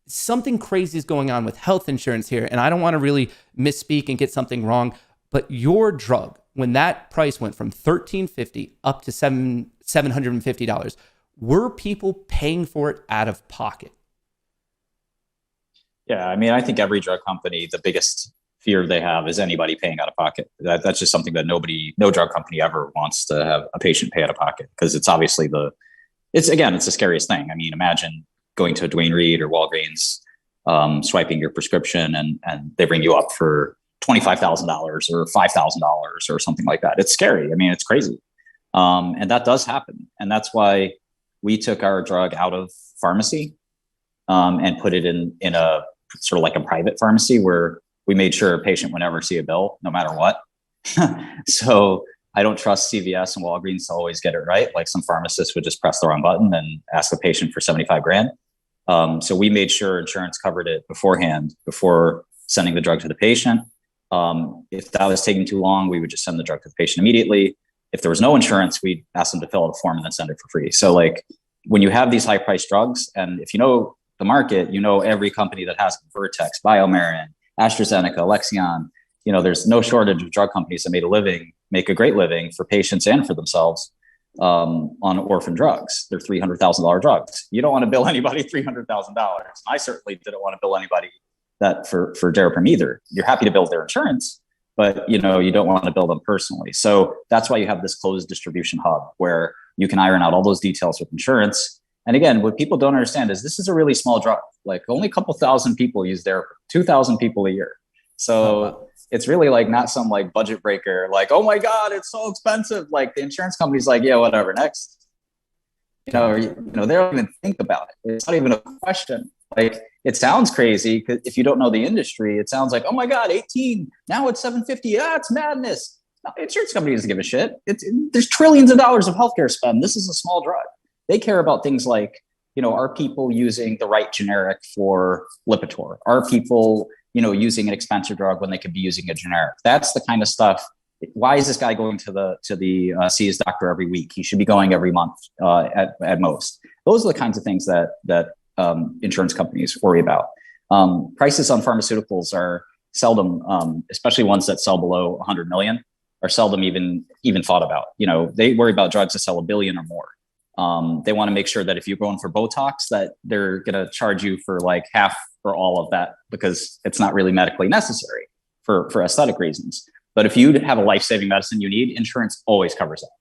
something crazy is going on with health insurance here. And I don't want to really misspeak and get something wrong, but your drug, when that price went from $1,350 up to $750, were people paying for it out of pocket? Yeah, I mean, I think every drug company, the biggest fear they have is anybody paying out of pocket. That's just something that no drug company ever wants to have a patient pay out of pocket, because it's obviously it's the scariest thing. I mean, imagine going to a Duane Reade or Walgreens, swiping your prescription, and they bring you up for $25,000 or $5,000 or something like that. It's scary. I mean, it's crazy. And that does happen. And that's why we took our drug out of pharmacy, and put it in a sort of like a private pharmacy where we made sure a patient would never see a bill, no matter what. So I don't trust CVS and Walgreens to always get it right. Like, some pharmacists would just press the wrong button and ask the patient for 75 grand. So we made sure insurance covered it beforehand, before sending the drug to the patient. If that was taking too long, we would just send the drug to the patient immediately. If there was no insurance, we'd ask them to fill out a form and then send it for free. So, like, when you have these high priced drugs, and if you know the market, you know every company that has Vertex, BioMarin, AstraZeneca, Alexion, there's no shortage of drug companies that make a great living for patients and for themselves, on orphan drugs. They're $300,000 drugs. You don't want to bill anybody $300,000. I certainly didn't want to bill anybody that for Daraprim either. You're happy to bill their insurance, but you don't want to bill them personally. So that's why you have this closed distribution hub where you can iron out all those details with insurance. And again, what people don't understand is this is a really small drug. Like, only a couple thousand people use Daraprim, 2,000 people a year. So it's really like not some like budget breaker, like, oh my God, it's so expensive. Like, the insurance company's like, yeah, whatever, next. They don't even think about it. It's not even a question. Like, it sounds crazy because if you don't know the industry, it sounds like, oh my God, 18, now it's 750. It's madness. No, the insurance company doesn't give a shit. There's trillions of dollars of healthcare spend. This is a small drug. They care about things like, are people using the right generic for Lipitor? Are people, using an expensive drug when they could be using a generic? That's the kind of stuff. Why is this guy going to see his doctor every week? He should be going every month at most. Those are the kinds of things that insurance companies worry about. Prices on pharmaceuticals are seldom, especially ones that sell below 100 million, are seldom even thought about. They worry about drugs that sell $1 billion or more. They want to make sure that if you're going for Botox, that they're going to charge you for like half or all of that, because it's not really medically necessary for aesthetic reasons. But if you have a life-saving medicine you need, insurance always covers that.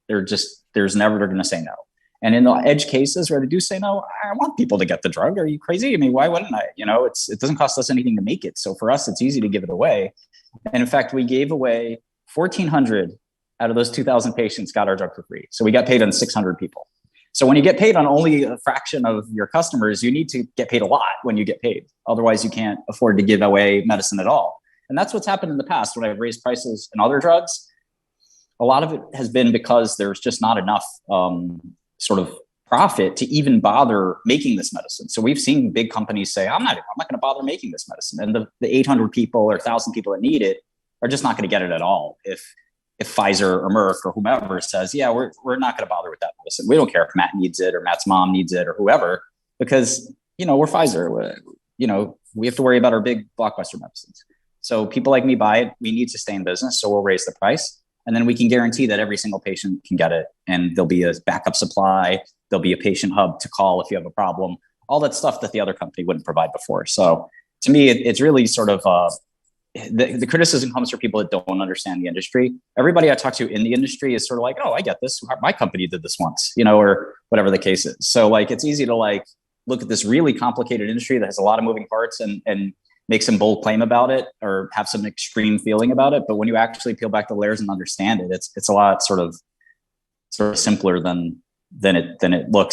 They're never going to say no. And in the edge cases where they do say no, I want people to get the drug. Are you crazy? I mean, why wouldn't I? It doesn't cost us anything to make it. So for us, it's easy to give it away. And in fact, we gave away 1,400 out of those 2,000 patients got our drug for free. So we got paid on 600 people. So when you get paid on only a fraction of your customers, you need to get paid a lot when you get paid. Otherwise, you can't afford to give away medicine at all. And that's what's happened in the past when I've raised prices in other drugs. A lot of it has been because there's just not enough sort of profit to even bother making this medicine. So we've seen big companies say, I'm not going to bother making this medicine. And the 800 people or 1,000 people that need it are just not going to get it at all. If Pfizer or Merck or whomever says, yeah, we're not going to bother with that medicine. We don't care if Matt needs it or Matt's mom needs it or whoever, because, we're Pfizer. We have to worry about our big blockbuster medicines. So people like me buy it. We need to stay in business. So we'll raise the price. And then we can guarantee that every single patient can get it. And there'll be a backup supply. There'll be a patient hub to call if you have a problem, all that stuff that the other company wouldn't provide before. So to me, it's really sort of the criticism comes from people that don't understand the industry. Everybody I talk to in the industry is sort of like, oh, I get this. My company did this once, or whatever the case is. So like, it's easy to like look at this really complicated industry that has a lot of moving parts and make some bold claim about it or have some extreme feeling about it. But when you actually peel back the layers and understand it, it's a lot sort of simpler than it looks.